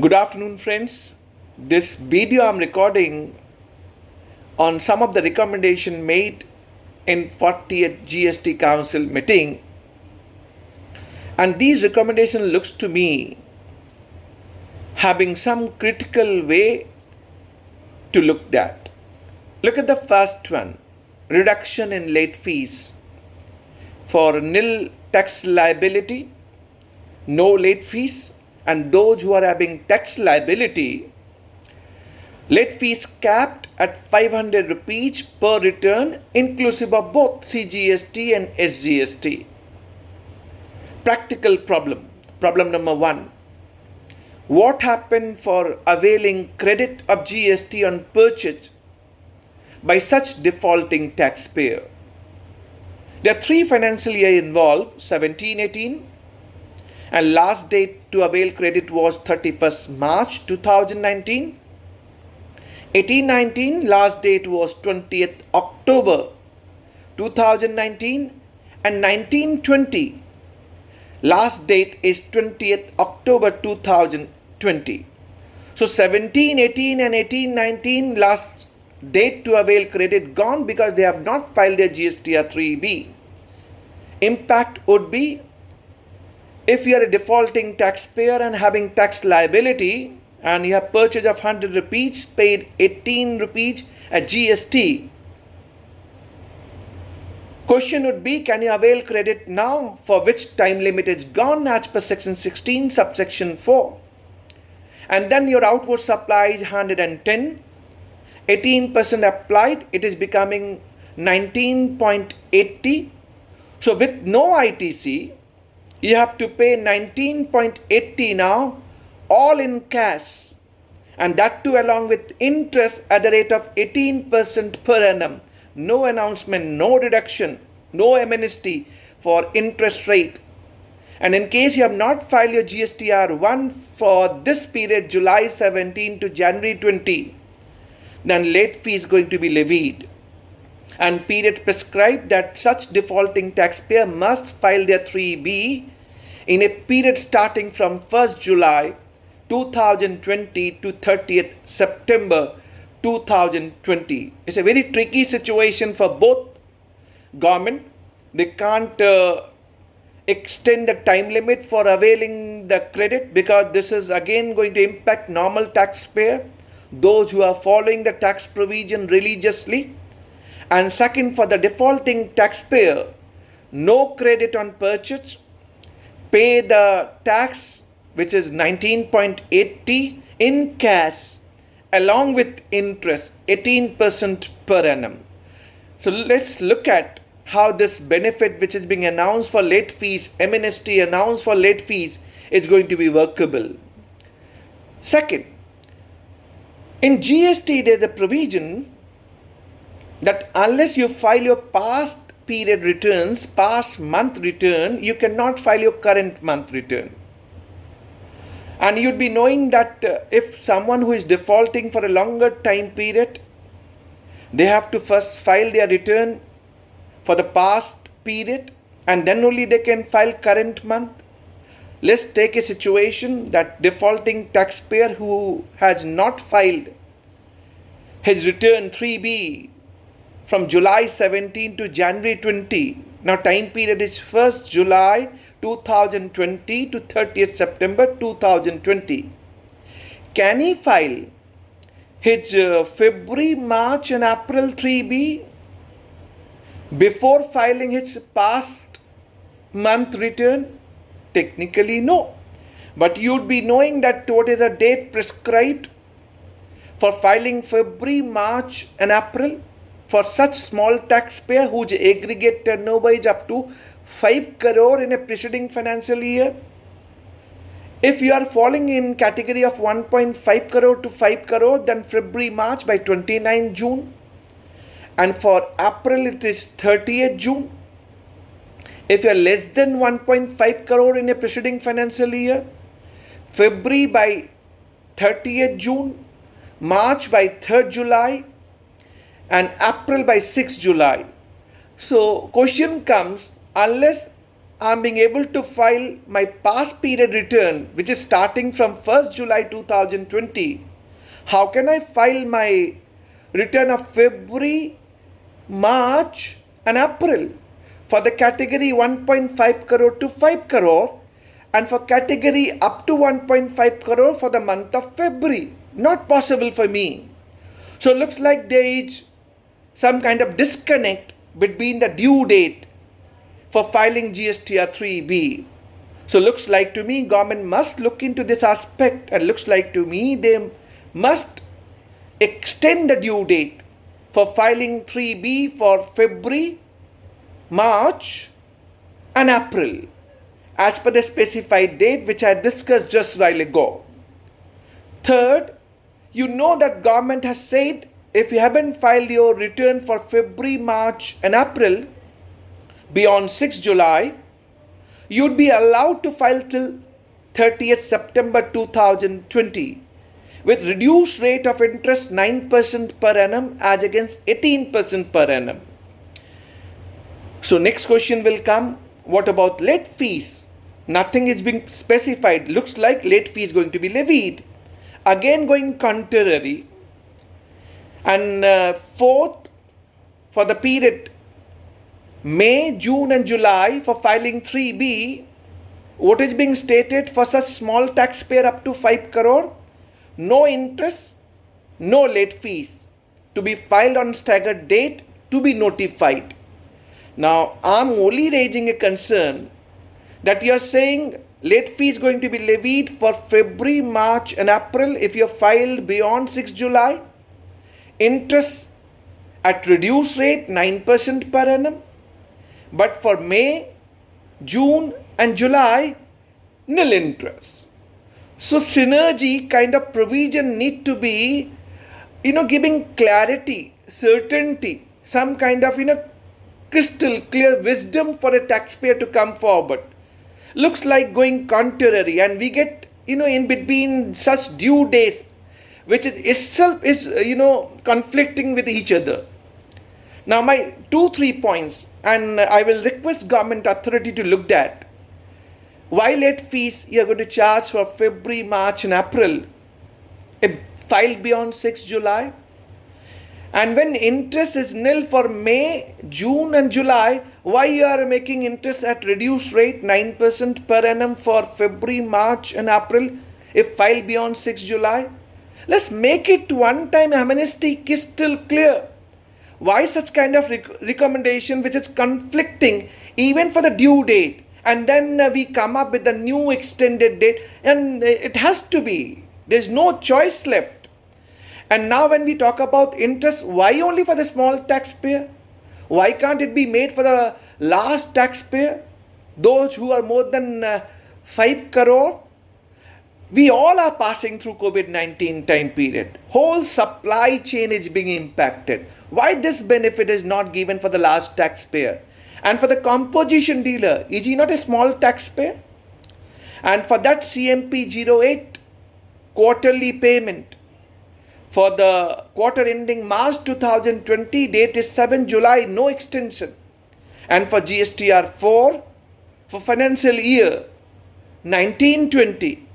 Good afternoon, friends. This video I'm recording on some of the recommendation made in 40th GST Council meeting, and these recommendation looks to me having some critical way to look at. Look at the first one, reduction in late fees for nil tax liability, no late fees, and those who are having tax liability, late fees capped at 500 rupees per return inclusive of both CGST and SGST. Practical problem. Problem number one. What happened for availing credit of GST on purchase by such defaulting taxpayer? There are three financial years involved, 17-18, and last date to avail credit was 31st March 2019. 18-19 last date was 20th October 2019, and 19-20 last date is 20th October 2020. So 17-18 and 18-19 last date to avail credit gone because they have not filed their GSTR-3B. Impact would be, if you are a defaulting taxpayer and having tax liability and you have purchase of 100 rupees, paid 18 rupees at GST, question would be, can you avail credit now, for which time limit is gone as per section 16 subsection 4, and then your outward supply is 110, 18% applied, it is becoming 19.80. So with no ITC, you have to pay 19.80 now, all in cash, and that too along with interest at the rate of 18% per annum. No announcement, no reduction, no amnesty for interest rate. And in case you have not filed your GSTR-1 for this period, July 17 to January 20, then late fee is going to be levied. And period prescribed that such defaulting taxpayer must file their 3B in a period starting from 1st July 2020 to 30th September 2020. It's a very tricky situation for both government. They can't extend the time limit for availing the credit because this is again going to impact normal taxpayer, those who are following the tax provision religiously. And second, for the defaulting taxpayer, no credit on purchase, pay the tax which is 19.80 in cash along with interest 18% per annum. So let's look at how this benefit which is being announced for late fees, amnesty announced for late fees, is going to be workable. Second, in GST there is a provision that unless you file your past period returns, past month return, you cannot file your current month return. And you'd be knowing that if someone who is defaulting for a longer time period, they have to first file their return for the past period and then only they can file current month. Let's take a situation that defaulting taxpayer who has not filed his return 3B from July 17 to January 20. Now time period is 1st July 2020 to 30th September 2020. Can he file his February, March and April 3B before filing his past month return? Technically no. But you'd be knowing that what is the date prescribed for filing February, March and April for such small taxpayer whose aggregate turnover is up to 5 crore in a preceding financial year. If you are falling in category of 1.5 crore to 5 crore, then February, March by 29 June. And for April it is 30th June. If you are less than 1.5 crore in a preceding financial year, February by 30th June, March by 3rd July, and April by 6th July. So question comes, unless I'm being able to file my past period return, which is starting from 1st July 2020, how can I file my return of February, March and April for the category 1.5 crore to 5 crore and for category up to 1.5 crore for the month of February? Not possible for me. So it looks like there is some kind of disconnect between the due date for filing GSTR-3B. So looks like to me government must look into this aspect, and looks like to me they must extend the due date for filing 3B for February, March and April as per the specified date which I discussed just a while ago. Third, you know that government has said if you haven't filed your return for February, March and April beyond 6 July, you'd be allowed to file till 30th September 2020 with reduced rate of interest 9% per annum as against 18% per annum. So next question will come, what about late fees? Nothing is being specified. Looks like late fee is going to be levied. Again going contrary. And fourth, for the period May, June and July for filing 3B, what is being stated for such small taxpayer up to 5 crore? No interest, no late fees, to be filed on staggered date, to be notified. Now, I'm only raising a concern that you are saying late fee is going to be levied for February, March and April if you have filed beyond 6 July. Interest at reduced rate 9% per annum. But for May, June and July, nil interest. So synergy kind of provision need to be, giving clarity, certainty, some kind of, crystal clear wisdom for a taxpayer to come forward. Looks like going contrary, and we get, in between such due days, which itself is, conflicting with each other. Now my 2-3 points, and I will request government authority to look at. Why late fees you are going to charge for February, March and April if filed beyond 6 July? And when interest is nil for May, June and July, why you are making interest at reduced rate 9% per annum for February, March and April if filed beyond 6 July? Let's make it one time amnesty crystal clear. Why such kind of recommendation which is conflicting even for the due date, and then we come up with a new extended date, and it has to be. There's no choice left. And now when we talk about interest, why only for the small taxpayer? Why can't it be made for the large taxpayer? Those who are more than 5 crore? We all are passing through COVID-19 time period. Whole supply chain is being impacted. Why this benefit is not given for the large taxpayer? And for the composition dealer, is he not a small taxpayer? And for that CMP 08 quarterly payment for the quarter ending March 2020, date is 7 July, no extension. And for GSTR-4 for financial year 1920,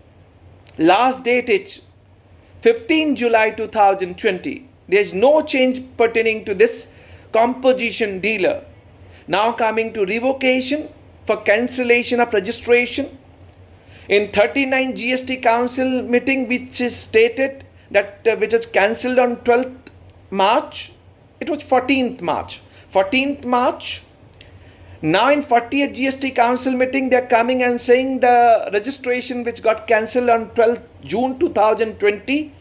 last date is 15 July 2020. There is no change pertaining to this composition dealer. Now coming to revocation for cancellation of registration. In 39 GST Council meeting, which is stated that which is cancelled on 12th March, it was 14th March. 14th March. Now in 40th GST Council meeting, they are coming and saying the registration which got cancelled on 12th June 2020.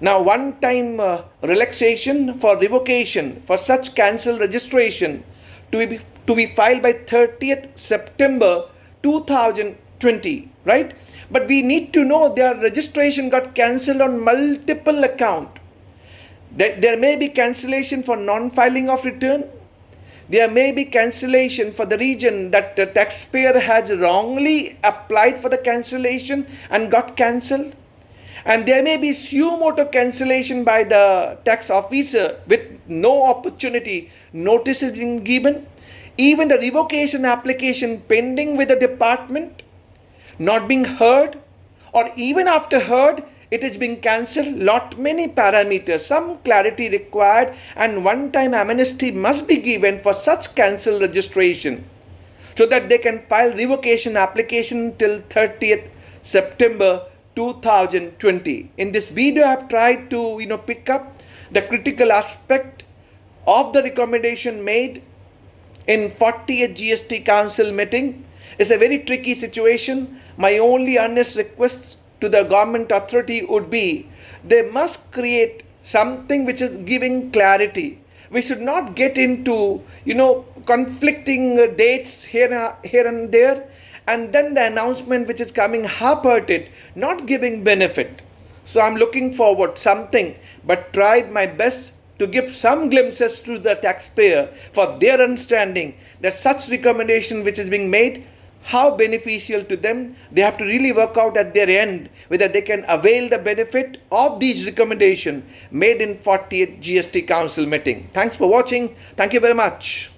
Now one time relaxation for revocation for such cancelled registration to be filed by 30th September 2020, right? But we need to know their registration got cancelled on multiple accounts. There may be cancellation for non-filing of return. There may be cancellation for the reason that the taxpayer has wrongly applied for the cancellation and got cancelled. And there may be suo motu cancellation by the tax officer with no opportunity, notice is being given. even the revocation application pending with the department not being heard, or even after heard, it is being cancelled. Lot many parameters, some clarity required, and one-time amnesty must be given for such cancelled registration, so that they can file revocation application till 30th September 2020. In this video, I have tried to pick up the critical aspect of the recommendation made in 40th GST Council meeting. It's a very tricky situation. My only earnest request to the government authority would be, they must create something which is giving clarity. We should not get into conflicting dates here and there, and then the announcement which is coming half-hearted, not giving benefit. So I'm looking forward something, but tried my best to give some glimpses to the taxpayer for their understanding that such recommendation which is being made, how beneficial to them. They have to really work out at their end whether they can avail the benefit of these recommendations made in 40th GST Council meeting. Thanks for watching. Thank you very much.